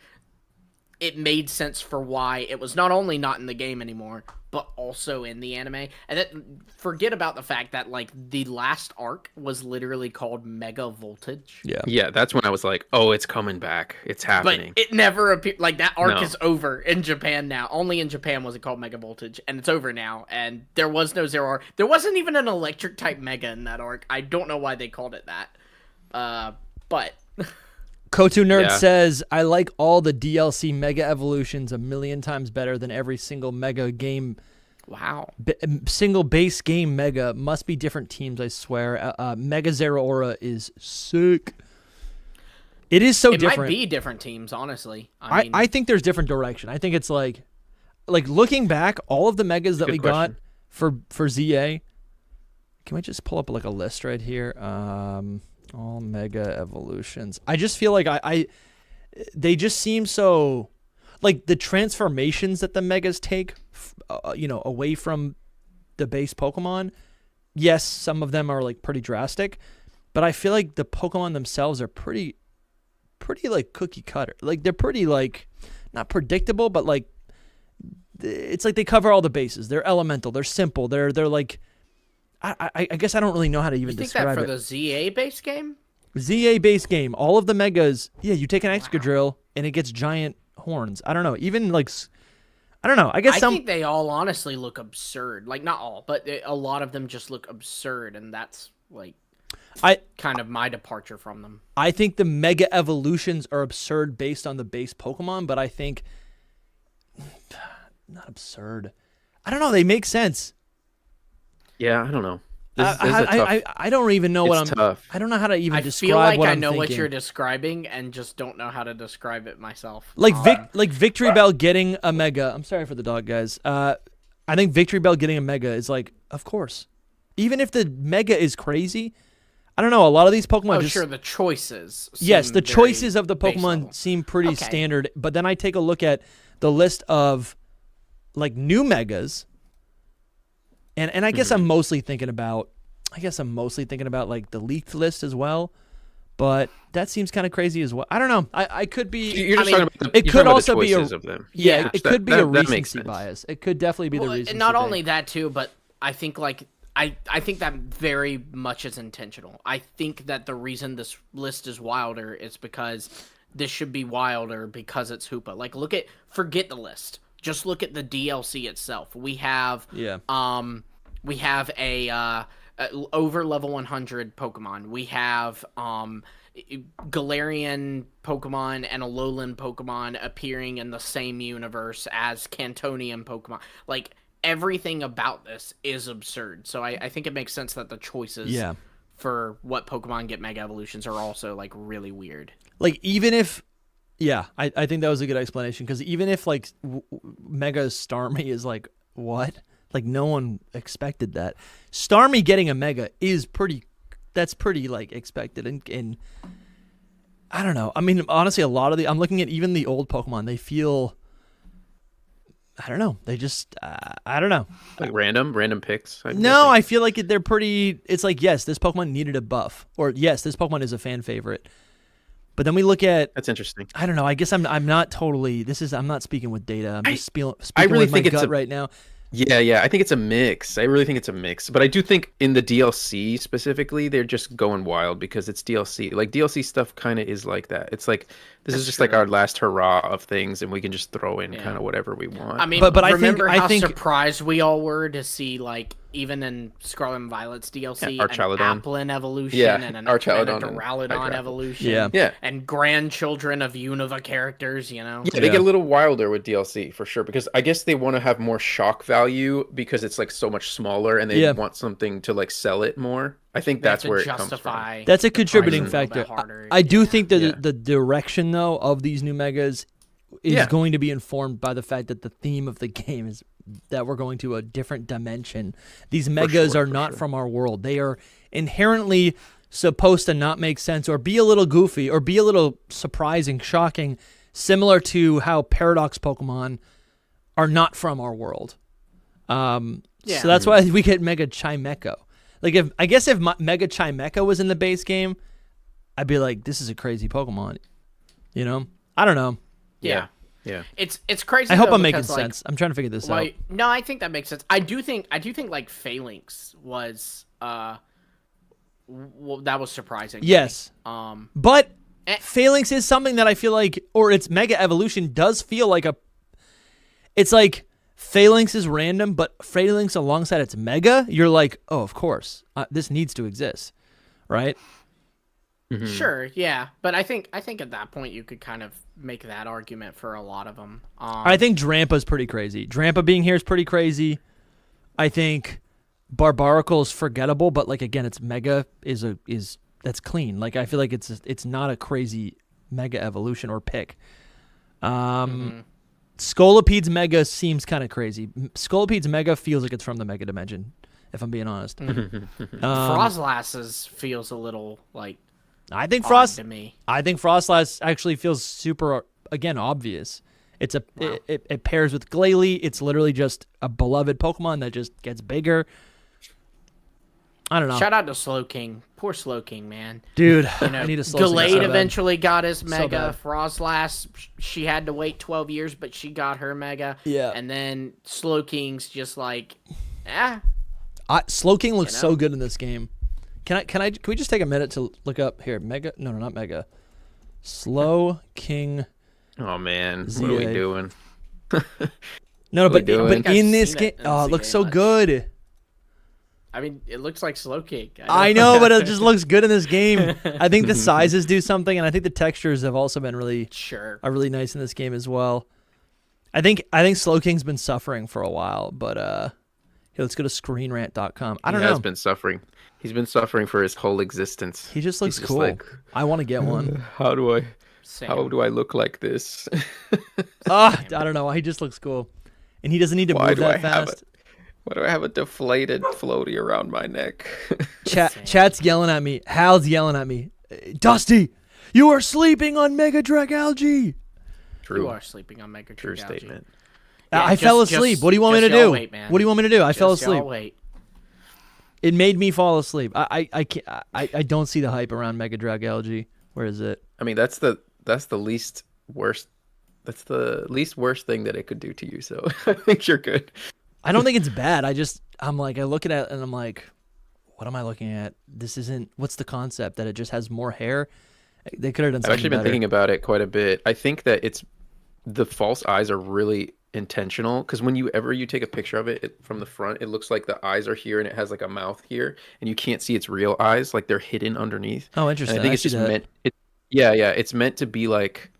it made sense for why it was not only not in the game anymore, but also in the anime. And forget about the fact that, like, the last arc was literally called Mega Voltage. Yeah, that's when I was like, oh, it's coming back. It's happening. But it never appeared. Like, that arc is over in Japan now. Only in Japan was it called Mega Voltage, and it's over now. And there was no Zeraora. There wasn't even an electric type Mega in that arc. I don't know why they called it that. But... Kotu Nerd says, I like all the DLC Mega Evolutions a million times better than every single Mega game. Wow. Single base game Mega. Must be different teams, I swear. Mega Zeraora is sick. It is so different. It might be different teams, honestly. I think there's different direction. I think it's like looking back, all of the Megas that we got for ZA. Can we just pull up like a list right here? All Mega Evolutions. I just feel like they just seem so, like, the transformations that the Megas take, away from the base Pokemon. Yes, some of them are, like, pretty drastic, but I feel like the Pokemon themselves are pretty like cookie cutter. Like, they're pretty, like, not predictable, but, like, it's like they cover all the bases. They're elemental. They're simple. They're like, I guess I don't really know how to even describe it. You think that for the ZA base game? ZA base game, all of the Megas, you take an Excadrill and it gets giant horns. I don't know. Even like, I don't know. I think they all honestly look absurd. Like, not all, but a lot of them just look absurd, and that's like kind of my departure from them. I think the Mega Evolutions are absurd based on the base Pokemon, but I think not absurd. I don't know. They make sense. Yeah, I don't know. I don't even know what I'm. Tough. I don't know how to even describe. I feel like what I know thinking. what you're describing, and just don't know how to describe it myself. Like Victory Bell getting a Mega. I'm sorry for the dog, guys. I think Victory Bell getting a Mega is like, of course, even if the Mega is crazy. I don't know. A lot of these Pokemon. Sure, the choices. Yes, the choices of the Pokemon seem pretty standard. But then I take a look at the list of like new Megas. And I guess I'm mostly thinking about like the leaked list as well, but that seems kind of crazy as well. I don't know. I could be. You're just talking about it could also be of them. Yeah, it could be a recency bias. It could definitely be the recency. And not only that too, but I think like I think that very much is intentional. I think that the reason this list is wilder is because this should be wilder because it's Hoopa. Like, forget the list. Just look at the DLC itself. We have a over level 100 Pokemon. We have Galarian Pokemon and Alolan Pokemon appearing in the same universe as Cantonian Pokemon. Like, everything about this is absurd. So I think it makes sense that the choices for what Pokemon get Mega Evolutions are also, like, really weird. Like, even if... Yeah, I think that was a good explanation, because even if, like, Mega Starmie is, like, what? Like, no one expected that. Starmie getting a Mega is pretty, like, expected, and I don't know. I mean, honestly, a lot of I'm looking at even the old Pokemon, they feel, I don't know. They just, I don't know. Like random picks? I feel like they're pretty, it's like, yes, this Pokemon needed a buff, or yes, this Pokemon is a fan favorite. But then we look at... That's interesting. I don't know. I guess I'm not totally... I'm not speaking with data. I'm just speaking I really with think my it's gut right now. Yeah. I think it's a mix. I really think it's a mix. But I do think in the DLC specifically, they're just going wild because it's DLC. Like DLC stuff kind of is like that. It's like this is just like our last hurrah of things, and we can just throw in kind of whatever we want. I mean, but remember how surprised we all were to see, like, even in Scarlet and Violet's DLC, an Applin evolution and a Duraludon evolution, and grandchildren of Unova characters, you know? Yeah, they get a little wilder with DLC, for sure, because I guess they want to have more shock value because it's, like, so much smaller, and they want something to, like, sell it more. I think that's where it comes from. That's a contributing factor. I do think that the direction, though, of these new megas is going to be informed by the fact that the theme of the game is that we're going to a different dimension. These megas are not from our world. They are inherently supposed to not make sense or be a little goofy or be a little surprising, shocking, similar to how Paradox Pokemon are not from our world. So that's why we get Mega Chimecho. Like, if Mega Chimecho was in the base game, I'd be like, this is a crazy Pokemon. You know? I don't know. Yeah. It's crazy. I hope I'm making sense. I'm trying to figure this out. No, I think that makes sense. I do think like Phalanx was that was surprising. Yes. But Phalanx is something that I feel like, or its Mega Evolution does feel like it's like Phalanx is random, but Phalanx alongside its Mega, you're like, oh, of course, this needs to exist, right? Mm-hmm. Sure, yeah, but I think at that point you could kind of make that argument for a lot of them. I think Drampa's pretty crazy. Drampa being here is pretty crazy. I think Barbaracle is forgettable, but like again, its Mega is that's clean. Like I feel like it's not a crazy Mega Evolution or pick. Scolopede's Mega seems kind of crazy. Scolopede's Mega feels like it's from the Mega Dimension, if I'm being honest. Frostlass's feels a little like. I think Frostlass actually feels super, again, obvious. It pairs with Glalie. It's literally just a beloved Pokemon that just gets bigger. I don't know. Shout out to Slowking. Poor Slowking, man. Dude, I need a Slowking. Gallade eventually got his Mega. Frostlass, she had to wait 12 years, but she got her Mega. Yeah. And then Slowking's just like, Slowking looks so good in this game. Can we just take a minute to look up here? Mega? No, not Mega. Slowking. Oh man, what are we doing? No, but in this game, it looks so good. I mean, it looks like Slowking. I know, but it just looks good in this game. I think the sizes do something, and I think the textures have also been really nice in this game as well. I think Slowking's been suffering for a while, but here, let's go to screenrant.com. I don't know. He has been suffering. He's been suffering for his whole existence. He just looks cool. I want to get one. How do I look like this? I don't know. He just looks cool. And he doesn't need to move that fast. Why do I have a deflated floaty around my neck? Chat's yelling at me. Hal's yelling at me. Dusty, you are sleeping on Mega Dragalge. True. You are sleeping on Mega Dragalge. True statement. I fell asleep. What do you want me to do? What do you want me to do? I fell asleep. It made me fall asleep. I don't see the hype around Mega Dragalge. Where is it? I mean, that's the least worst. That's the least worst thing that it could do to you. So I think you're good. I don't think it's bad. I look at it and I'm like, what am I looking at? This isn't. What's the concept? That it just has more hair? They could have done something I've actually been thinking about it quite a bit. I think that the false eyes are really intentional, because when you take a picture of it from the front, it looks like the eyes are here and it has like a mouth here, and you can't see its real eyes, like they're hidden underneath. Oh, interesting. And I think it's just meant. It's meant to be like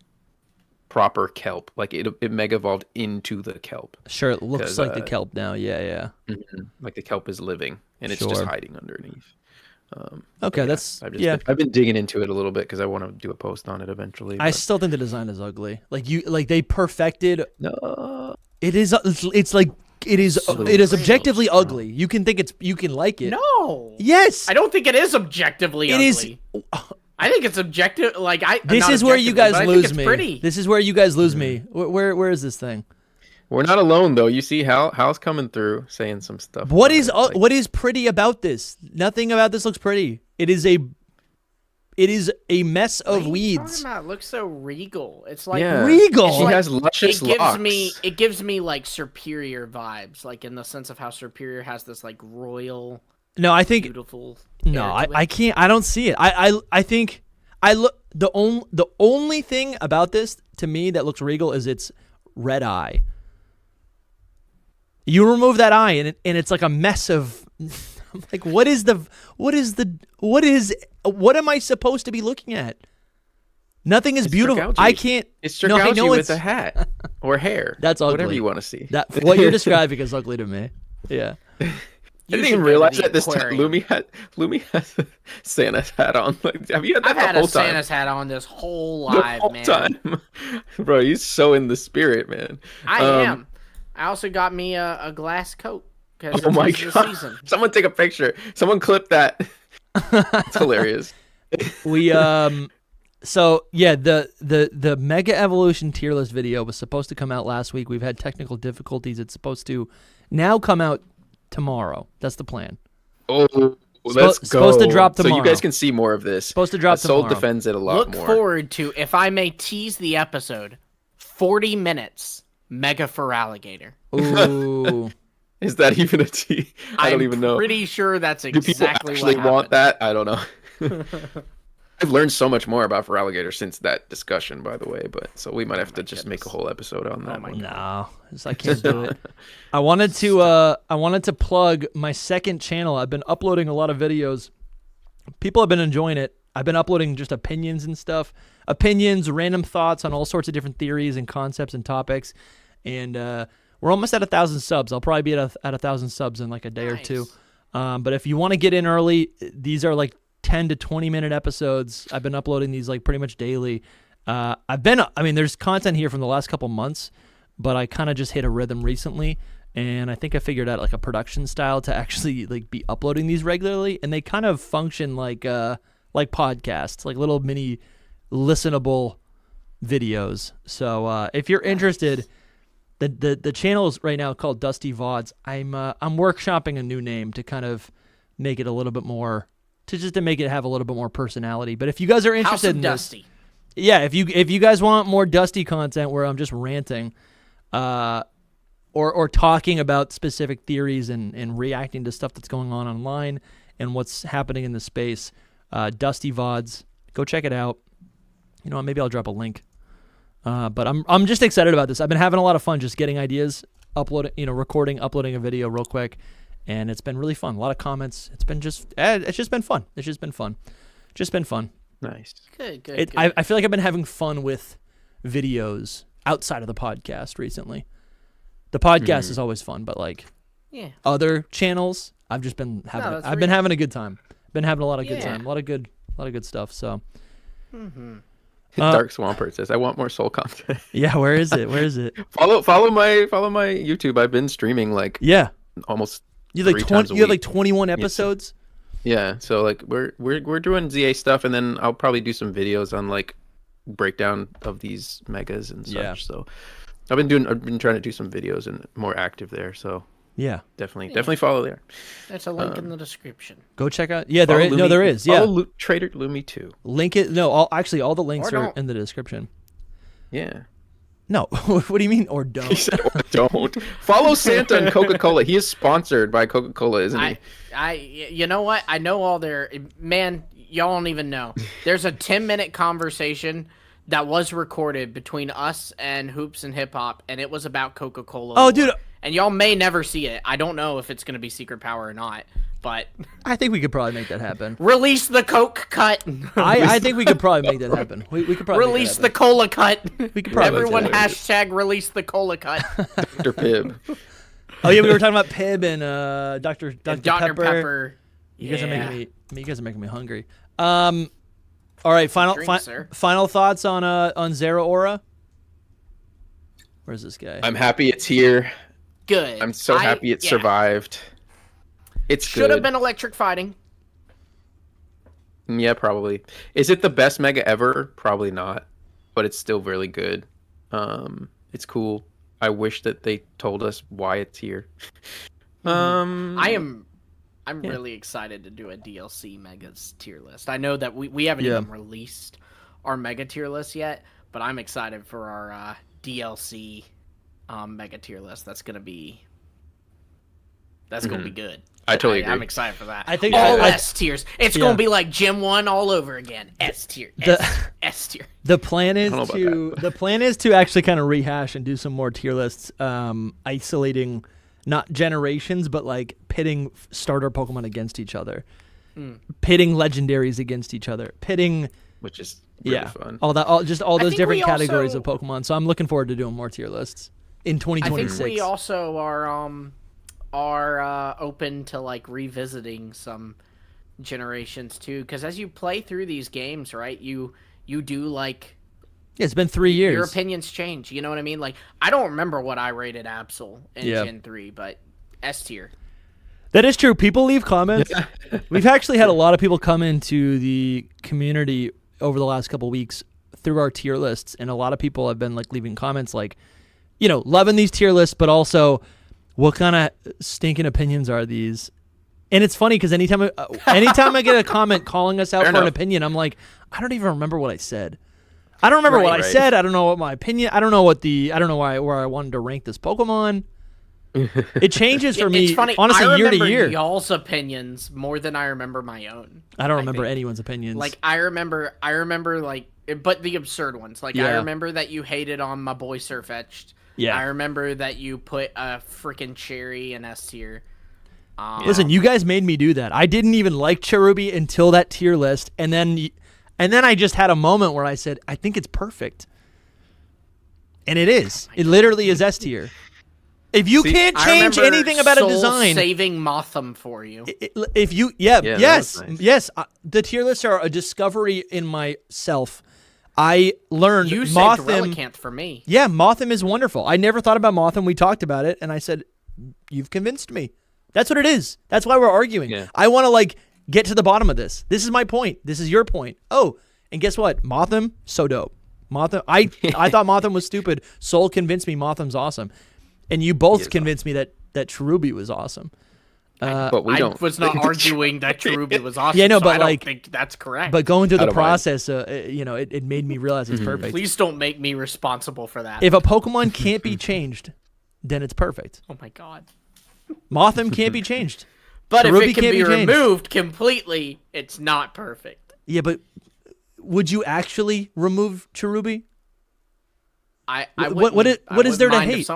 proper kelp, like it mega evolved into the kelp. Sure, it looks like the kelp now. Yeah. Like the kelp is living and it's just hiding underneath. Okay, I've been digging into it a little bit because I want to do a post on it eventually. I still think the design is ugly. Like they perfected. No, it is. It's like it is objectively ugly. You can like it. No. Yes. I don't think it is objectively ugly. It is. I think it's objective. This is where you guys lose me. Pretty. This is where you guys lose me. Where is this thing? We're not alone though. You see Hal's coming through saying some stuff. What is pretty about this? Nothing about this looks pretty. It is it is a mess of what are you weeds. talking about? It looks so regal. It's like regal. She has luscious locks. It gives me like Superior vibes, like in the sense of how Superior has this like royal. No, I think beautiful. No, I can't. I don't see it. I think I look the only thing about this to me that looks regal is its red eye. You remove that eye and it's like a mess of. I'm like, what am I supposed to be looking at? Nothing is beautiful. I can't. It's Strigauji with a hat or hair. That's ugly. Whatever you want to see. What you're describing is ugly to me. Yeah. I didn't even realize that this time Lumi has Santa's hat on. Like, have you had that I've the whole time? I've had a Santa's hat on this whole live, the whole time. Bro, he's so in the spirit, man. I am. I also got me a glass coat. Oh my god! Someone take a picture. Someone clip that. It's hilarious. We So yeah, the Mega Evolution tier list video was supposed to come out last week. We've had technical difficulties. It's supposed to now come out tomorrow. That's the plan. Oh, let's go. Supposed to drop tomorrow. So you guys can see more of this. Supposed to drop tomorrow. Soul defends it a lot more. Look forward to, if I may tease the episode, 40 minutes Mega for Alligator. Ooh. Is that even a T? I don't even know. I'm pretty sure that's exactly what happened. Do people actually want that? I don't know. I've learned so much more about Alligator since that discussion, by the way. But so we might have to just make a whole episode on that one. No, I can't do it. I wanted to plug my second channel. I've been uploading a lot of videos. People have been enjoying it. I've been uploading just opinions and stuff. Opinions, random thoughts on all sorts of different theories and concepts and topics. And we're almost at 1,000 subs. I'll probably be at 1,000 subs in like a day or two. But if you want to get in early, these are like 10 to 20 minute episodes. I've been uploading these like pretty much daily. There's content here from the last couple months, but I kind of just hit a rhythm recently, and I think I figured out like a production style to actually like be uploading these regularly, and they kind of function like podcasts, like little mini listenable videos. So if you're interested, the channel is right now called Dusty VODs. I'm workshopping a new name to kind of make it a little bit more, to make it have a little bit more personality. But if you guys are interested in Dusty. This, yeah, if you guys want more Dusty content where I'm just ranting, or talking about specific theories and reacting to stuff that's going on online and what's happening in the space, Dusty VODs, go check it out. You know what, maybe I'll drop a link. But I'm just excited about this. I've been having a lot of fun just getting ideas, uploading a video real quick, and it's been really fun. A lot of comments. It's just been fun. It's just been fun. Just been fun. Nice. Good. I feel like I've been having fun with videos outside of the podcast recently. The podcast is always fun, but like other channels, I've just been having been having a good time. Been having a lot of good time. A lot of good stuff. So Dark Swampert says, I want more Soul content. Yeah, where is it? Follow my YouTube. I've been streaming like almost you have like 21 episodes. Yeah, so like we're doing ZA stuff, and then I'll probably do some videos on like breakdown of these megas and such. Yeah. So I've been trying to do some videos and more active there. So yeah, definitely follow there. There's a link in the description. go check out. Yeah, there is. No, there is. Yeah, follow TraderLumi too. Link it. No, all the links are in the description. Yeah. No, what do you mean or don't? He said or don't. Follow Santa and Coca-Cola. He is sponsored by Coca-Cola, isn't he? You know what? I know all their man. Y'all don't even know. There's a 10-minute conversation that was recorded between us and Hoops and Hip Hop, and it was about Coca-Cola. Oh, dude. And y'all may never see it. I don't know if it's gonna be Secret Power or not, but I think we could probably make that happen. Release the Coke cut. I think we could probably make that happen. We could probably release the cola cut. We could probably everyone hashtag release the cola cut. Dr. Pibb. Oh yeah, we were talking about Pibb and Dr. Pepper. You guys are making me hungry. All right, final thoughts on Zeraora. Where's this guy? I'm happy it's here. Good. I'm so happy it survived. It should have been electric fighting. Yeah, probably. Is it the best Mega ever? Probably not, but it's still really good. It's cool. I wish that they told us why it's here. I am I'm really excited to do a DLC Megas tier list. I know that we haven't even released our Mega tier list yet, but I'm excited for our DLC Mega tier list. That's gonna be good. I totally agree. I'm excited for that. I think all S tiers. It's gonna be like Gym 1 all over again. S tier. S tier. The plan is to actually kind of rehash and do some more tier lists, isolating not generations, but like pitting starter Pokemon against each other, pitting legendaries against each other, pitting, which is really fun. All those different categories of Pokemon. So I'm looking forward to doing more tier lists in 2026. I think we also are open to like revisiting some generations too, because as you play through these games, right, you do like. Yeah, it's been 3 years. Your opinions change. You know what I mean? Like, I don't remember what I rated Absol in Gen 3, but S tier. That is true. People leave comments. We've actually had a lot of people come into the community over the last couple of weeks through our tier lists, and a lot of people have been like leaving comments like, loving these tier lists, but also, what kind of stinking opinions are these? And it's funny because anytime I get a comment calling us out for an opinion, I'm like, I don't even remember what I said. I don't remember what I said. I don't know what my opinion. I don't know where I wanted to rank this Pokemon. It changes for me. It's funny. Honestly, year to year. I remember y'all's opinions more than I remember my own. I don't remember anyone's opinions. Like I remember like, but the absurd ones. Like I remember that you hated on my boy Sirfetch'd. Yeah. I remember that you put a freaking Cherry in S tier. Listen, you guys made me do that. I didn't even like Cherubi until that tier list, and then I just had a moment where I said, I think it's perfect. And it is. It literally is S tier. If you can't change anything about a design, saving Mothim for you. If you, yes. The tier lists are a discovery in myself. I learned you Mothim. saved Relicanth for me. Yeah, Mothim is wonderful. I never thought about Mothim. We talked about it, and I said, "You've convinced me." That's what it is. That's why we're arguing. Yeah. I want to get to the bottom of this. This is my point. This is your point. Oh, and guess what? Mothim, so dope. Mothim. I thought Mothim was stupid. Soul convinced me Mothim's awesome, and you both convinced me that Cherubi was awesome. But we don't. I was not arguing that Cherubi was awesome. Yeah, no, but I don't think that's correct. But going through the process, it made me realize it's perfect. Please don't make me responsible for that. If a Pokemon can't be changed, then it's perfect. Oh my god. Mothim can't be changed. But Cherubi if it can be removed completely, it's not perfect. Yeah, but would you actually remove Cherubi? What is there to hate?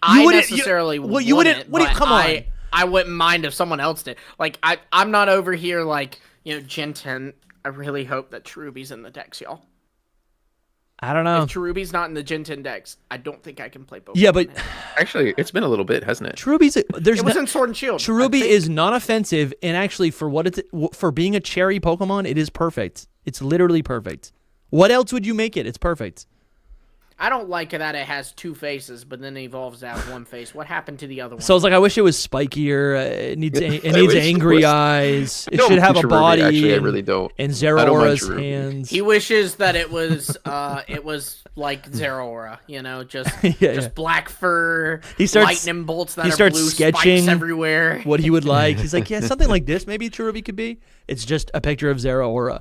I necessarily wouldn't. You wouldn't. Come on. I wouldn't mind if someone else did. I'm not over here Gen 10. I really hope that Cherubi's in the decks, y'all. I don't know. If Cherubi's not in the Gen 10 decks, I don't think I can play Pokemon. Yeah, but actually, it's been a little bit, hasn't it? Cherubi's it was in Sword and Shield. Cherubi is not offensive, and actually, for being a cherry Pokemon, it is perfect. It's literally perfect. What else would you make it? It's perfect. I don't like that it has two faces, but then it evolves to have one face. What happened to the other one? So I was like, I wish it was spikier. It needs angry eyes. It should have a body. Actually, I really don't. And Zeraora's hands. He wishes that it was like Zeraora, just black fur, lightning bolts that are blue, sketching spikes everywhere. What he would like. He's like, yeah, something like this. Maybe Cherubi could be. It's just a picture of Zeraora.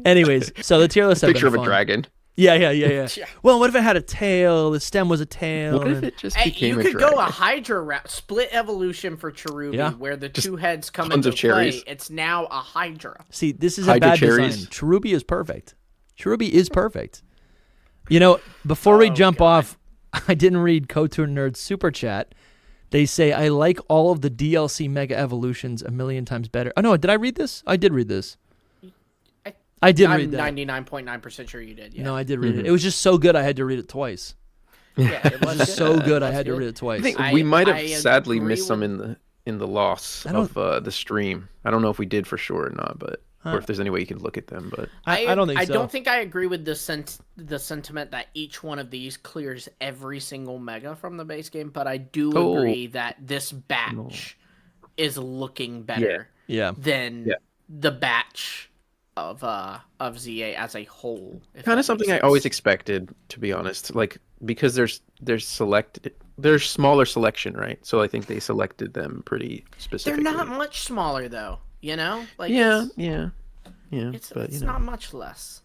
Anyways, so the tier list. Picture of a dragon. Yeah. Well, what if it had a tail? The stem was a tail. What if it just became a dragon? You could go a Hydra route, split evolution for Cherubi, where the two heads come into play. It's now a Hydra. See, this is a bad design. Cherubi is perfect. Cherubi is perfect. Before we jump off, I didn't read Kotor Nerd's super chat. They say, I like all of the DLC Mega Evolutions a million times better. Oh, no, did I read this? I did read this. I did read that. I'm 99.9% sure you did, yeah. No, I did read it. It was just so good I had to read it twice. Yeah, it was just so good I had to read it twice. I think we might have sadly missed some in the loss of the stream. I don't know if we did for sure or not, but... Or if there's any way you can look at them, but I don't think so. I don't think I agree with the sentiment that each one of these clears every single mega from the base game, but I do agree that this batch is looking better than the batch of ZA as a whole. Kind of something I always expected, to be honest. Because there's selected there's smaller selection, right? So I think they selected them pretty specifically. They're not much smaller though, Like yeah. It's not much less.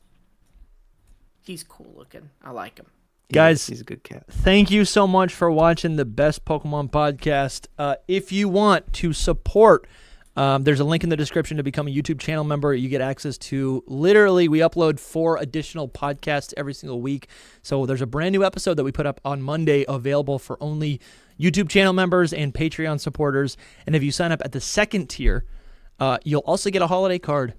He's cool looking. I like him. Guys, he's a good cat. Thank you so much for watching the Best Pokemon Podcast. If you want to support, there's a link in the description to become a YouTube channel member. You get access to literally, we upload 4 additional podcasts every single week. So there's a brand new episode that we put up on Monday available for only YouTube channel members and Patreon supporters. And if you sign up at the second tier, you'll also get a holiday card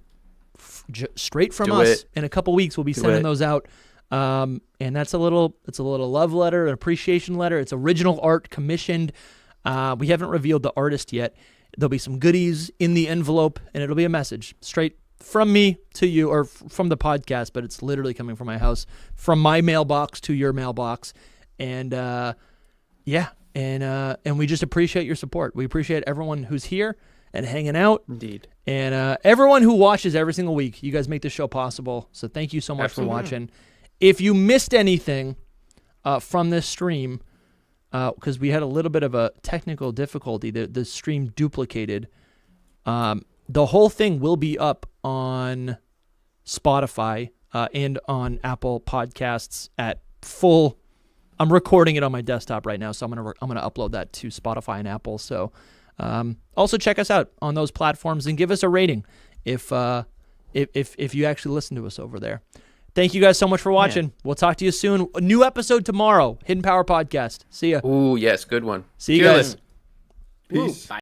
straight from us. In a couple weeks, we'll be sending those out. And that's a little love letter, an appreciation letter. It's original art, commissioned. We haven't revealed the artist yet. There'll be some goodies in the envelope, and it'll be a message straight from me to you, or from the podcast, but it's literally coming from my house, from my mailbox to your mailbox. And and we just appreciate your support. We appreciate everyone who's here and hanging out. Indeed. And everyone who watches every single week. You guys make this show possible. So thank you so much for watching. If you missed anything from this stream, because we had a little bit of a technical difficulty, the stream duplicated, the whole thing will be up on Spotify and on Apple Podcasts at full. I'm recording it on my desktop right now, so I'm gonna upload that to Spotify and Apple. So also check us out on those platforms and give us a rating if you actually listen to us over there. Thank you guys so much for watching. Yeah. We'll talk to you soon. A new episode tomorrow. Hidden Power Podcast. See ya. Ooh, yes. Good one. See you guys. Peace. Bye.